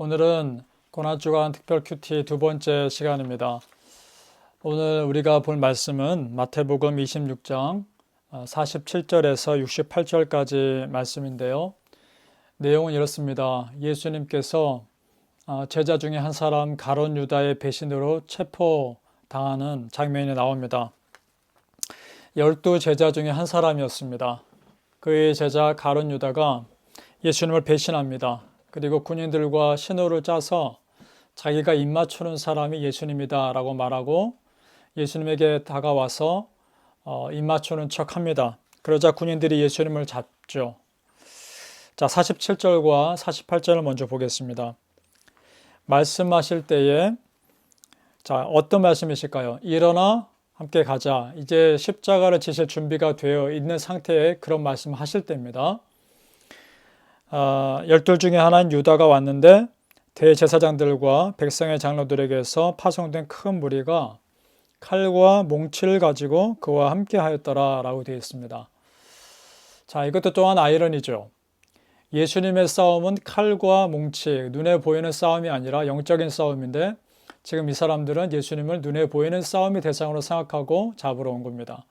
오늘은 고난주간 특별 큐티 두 번째 시간입니다. 오늘 우리가 볼 말씀은 마태복음 26장 47절에서 68절까지 말씀인데요. 내용은 이렇습니다. 예수님께서 제자 중에 한 사람 가룟 유다의 배신으로 체포당하는 장면이 나옵니다. 12 제자 중에 한 사람이었습니다. 그의 제자 가룟 유다가 예수님을 배신합니다. 그리고 군인들과 신호를 짜서 자기가 입맞추는 사람이 예수님이다 라고 말하고 예수님에게 다가와서 입맞추는 척 합니다. 그러자 군인들이 예수님을 잡죠. 자, 47절과 48절을 먼저 보겠습니다. 말씀하실 때에 자, 어떤 말씀이실까요? 일어나 함께 가자. 이제 십자가를 지실 준비가 되어 있는 상태에 그런 말씀을 하실 때입니다. 12 중에 하나인 유다가 왔는데 대제사장들과 백성의 장로들에게서 파송된 큰 무리가 칼과 몽치를 가지고 그와 함께 하였더라 라고 되어 있습니다. 자, 이것도 또한 아이러니죠. 예수님의 싸움은 칼과 몽치, 눈에 보이는 싸움이 아니라 영적인 싸움인데 지금 이 사람들은 예수님을 눈에 보이는 싸움의 대상으로 생각하고 잡으러 온 겁니다.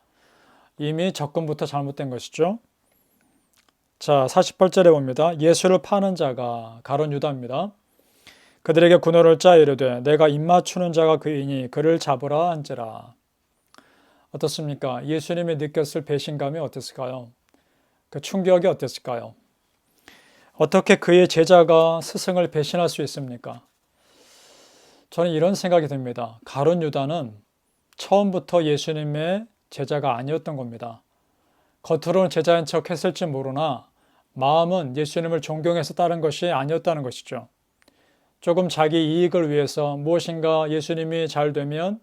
이미 접근부터 잘못된 것이죠. 자, 48절에 봅니다. 예수를 파는 자가 가룟 유다입니다. 그들에게 군호를 짜 이르되 내가 입맞추는 자가 그이니 그를 잡으라 한지라. 어떻습니까? 예수님이 느꼈을 배신감이 어땠을까요? 그 충격이 어땠을까요? 어떻게 그의 제자가 스승을 배신할 수 있습니까? 저는 이런 생각이 듭니다. 가룟 유다는 처음부터 예수님의 제자가 아니었던 겁니다. 겉으로는 제자인 척 했을지 모르나 마음은 예수님을 존경해서 따른 것이 아니었다는 것이죠. 조금 자기 이익을 위해서 무엇인가 예수님이 잘 되면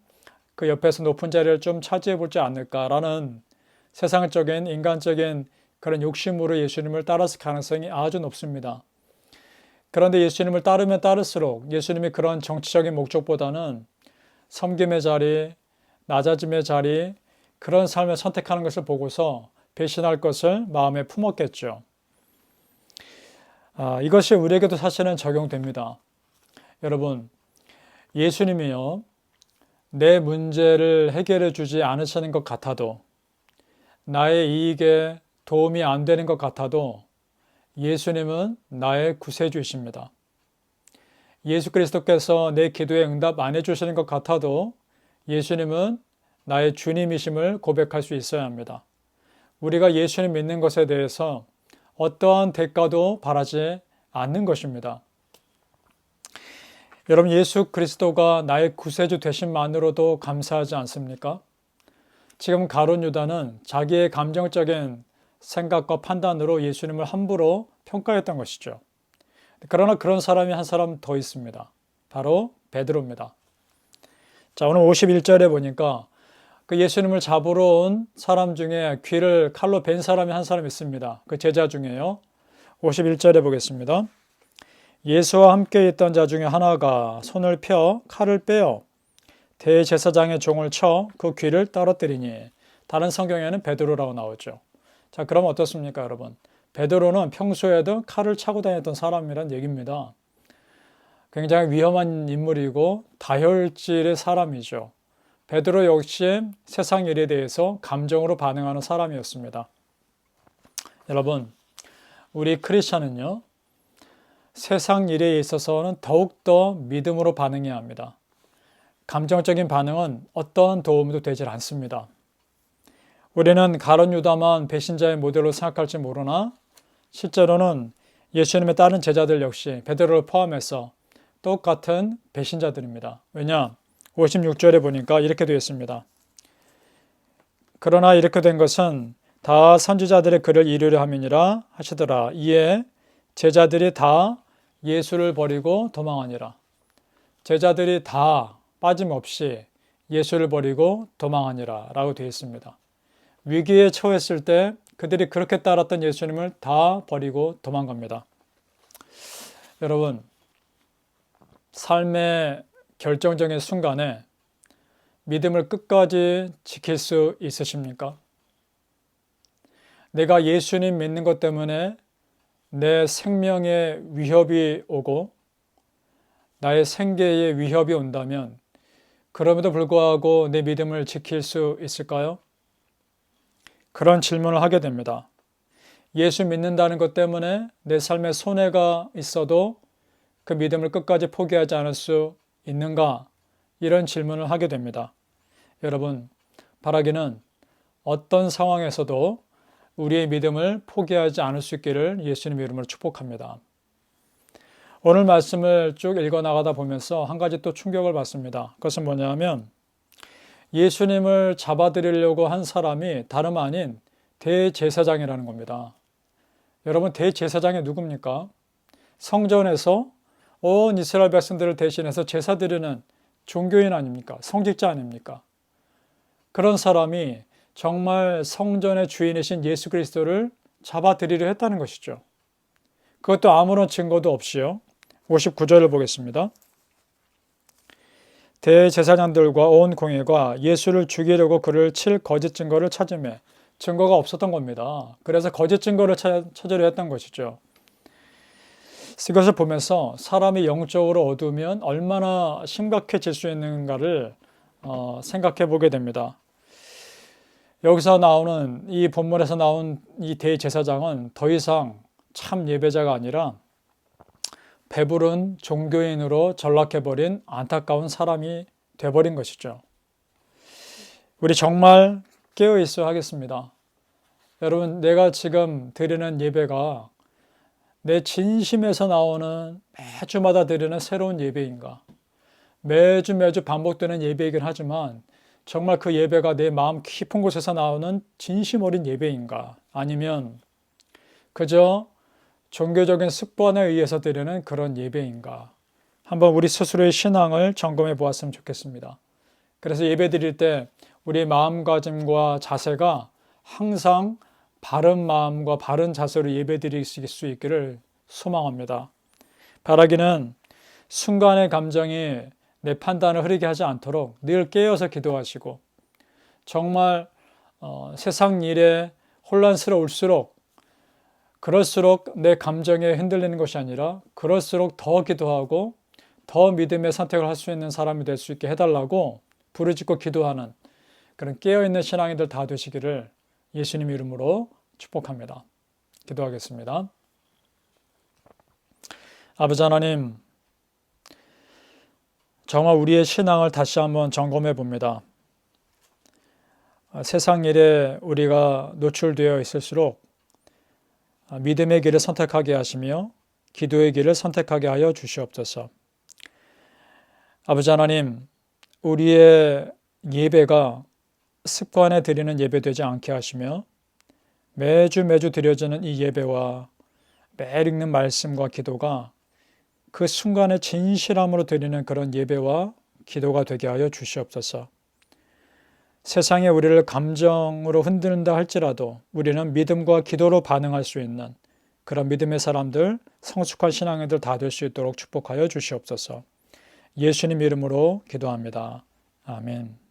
그 옆에서 높은 자리를 좀 차지해 보지 않을까라는 세상적인 인간적인 그런 욕심으로 예수님을 따랐을 가능성이 아주 높습니다. 그런데 예수님을 따르면 따를수록 예수님이 그런 정치적인 목적보다는 섬김의 자리, 낮아짐의 자리, 그런 삶을 선택하는 것을 보고서 배신할 것을 마음에 품었겠죠. 이것이 우리에게도 사실은 적용됩니다. 여러분, 예수님이요, 내 문제를 해결해 주지 않으시는 것 같아도, 나의 이익에 도움이 안 되는 것 같아도 예수님은 나의 구세주이십니다. 예수 그리스도께서 내 기도에 응답 안 해주시는 것 같아도 예수님은 나의 주님이심을 고백할 수 있어야 합니다. 우리가 예수님 믿는 것에 대해서 어떠한 대가도 바라지 않는 것입니다. 여러분, 예수 그리스도가 나의 구세주 되심만으로도 감사하지 않습니까? 지금 가룟 유다는 자기의 감정적인 생각과 판단으로 예수님을 함부로 평가했던 것이죠. 그러나 그런 사람이 한 사람 더 있습니다. 바로 베드로입니다. 자, 오늘 51절에 보니까 그 예수님을 잡으러 온 사람 중에 귀를 칼로 벤 사람이 한 사람 있습니다. 그 제자 중에요. 51절에 보겠습니다. 예수와 함께 있던 자 중에 하나가 손을 펴 칼을 빼어 대제사장의 종을 쳐 그 귀를 떨어뜨리니, 다른 성경에는 베드로라고 나오죠. 자, 그럼 어떻습니까, 여러분? 베드로는 평소에도 칼을 차고 다녔던 사람이란 얘기입니다. 굉장히 위험한 인물이고 다혈질의 사람이죠. 베드로 역시 세상 일에 대해서 감정으로 반응하는 사람이었습니다. 여러분, 우리 크리스천은요, 세상 일에 있어서는 더욱더 믿음으로 반응해야 합니다. 감정적인 반응은 어떠한 도움도 되질 않습니다. 우리는 가룟 유다만 배신자의 모델로 생각할지 모르나 실제로는 예수님의 다른 제자들 역시 베드로를 포함해서 똑같은 배신자들입니다. 왜냐? 56절에 보니까 이렇게 되어 있습니다. 그러나 이렇게 된 것은 다 선지자들의 글을 이루려 함이니라 하시더라. 이에 제자들이 다 예수를 버리고 도망하니라. 제자들이 다 빠짐없이 예수를 버리고 도망하니라 라고 되어 있습니다. 위기에 처했을 때 그들이 그렇게 따랐던 예수님을 다 버리고 도망갑니다. 여러분, 삶의 결정적인 순간에 믿음을 끝까지 지킬 수 있으십니까? 내가 예수님 믿는 것 때문에 내 생명에 위협이 오고 나의 생계에 위협이 온다면 그럼에도 불구하고 내 믿음을 지킬 수 있을까요? 그런 질문을 하게 됩니다. 예수 믿는다는 것 때문에 내 삶에 손해가 있어도 그 믿음을 끝까지 포기하지 않을 수 있는가? 이런 질문을 하게 됩니다. 여러분, 바라기는 어떤 상황에서도 우리의 믿음을 포기하지 않을 수 있기를 예수님 이름으로 축복합니다. 오늘 말씀을 쭉 읽어나가다 보면서 한 가지 또 충격을 받습니다. 그것은 뭐냐면 예수님을 잡아들이려고 한 사람이 다름 아닌 대제사장이라는 겁니다. 여러분, 대제사장이 누굽니까? 성전에서 온 이스라엘 백성들을 대신해서 제사 드리는 종교인 아닙니까? 성직자 아닙니까? 그런 사람이 정말 성전의 주인이신 예수 그리스도를 잡아들이려 했다는 것이죠. 그것도 아무런 증거도 없이요. 59절을 보겠습니다. 대제사장들과 온 공회가 예수를 죽이려고 그를 칠 거짓 증거를 찾으며 증거가 없었던 겁니다. 그래서 거짓 증거를 찾으려 했던 것이죠. 이것을 보면서 사람이 영적으로 어두우면 얼마나 심각해질 수 있는가를 생각해 보게 됩니다. 여기서 나오는 이 본문에서 나온 이 대제사장은 더 이상 참 예배자가 아니라 배부른 종교인으로 전락해버린 안타까운 사람이 돼버린 것이죠. 우리 정말 깨어 있어야 하겠습니다. 여러분, 내가 지금 드리는 예배가 내 진심에서 나오는 매주마다 드리는 새로운 예배인가? 매주 반복되는 예배이긴 하지만 정말 그 예배가 내 마음 깊은 곳에서 나오는 진심 어린 예배인가? 아니면 그저 종교적인 습관에 의해서 드리는 그런 예배인가? 한번 우리 스스로의 신앙을 점검해 보았으면 좋겠습니다. 그래서 예배 드릴 때 우리의 마음가짐과 자세가 항상 바른 마음과 바른 자세로 예배 드릴 수 있기를 소망합니다. 바라기는 순간의 감정이 내 판단을 흐리게 하지 않도록 늘 깨어서 기도하시고 정말 세상 일에 혼란스러울수록 그럴수록 내 감정에 흔들리는 것이 아니라 그럴수록 더 기도하고 더 믿음의 선택을 할 수 있는 사람이 될 수 있게 해달라고 부르짖고 기도하는 그런 깨어있는 신앙인들 다 되시기를 예수님 이름으로 축복합니다. 기도하겠습니다. 아버지 하나님, 정말 우리의 신앙을 다시 한번 점검해 봅니다. 세상 일에 우리가 노출되어 있을수록 믿음의 길을 선택하게 하시며 기도의 길을 선택하게 하여 주시옵소서. 아버지 하나님, 우리의 예배가 습관에 드리는 예배 되지 않게 하시며 매주 드려지는 이 예배와 매일 읽는 말씀과 기도가 그 순간에 진실함으로 드리는 그런 예배와 기도가 되게 하여 주시옵소서. 세상에 우리를 감정으로 흔든다 할지라도 우리는 믿음과 기도로 반응할 수 있는 그런 믿음의 사람들, 성숙한 신앙인들 다 될 수 있도록 축복하여 주시옵소서. 예수님 이름으로 기도합니다. 아멘.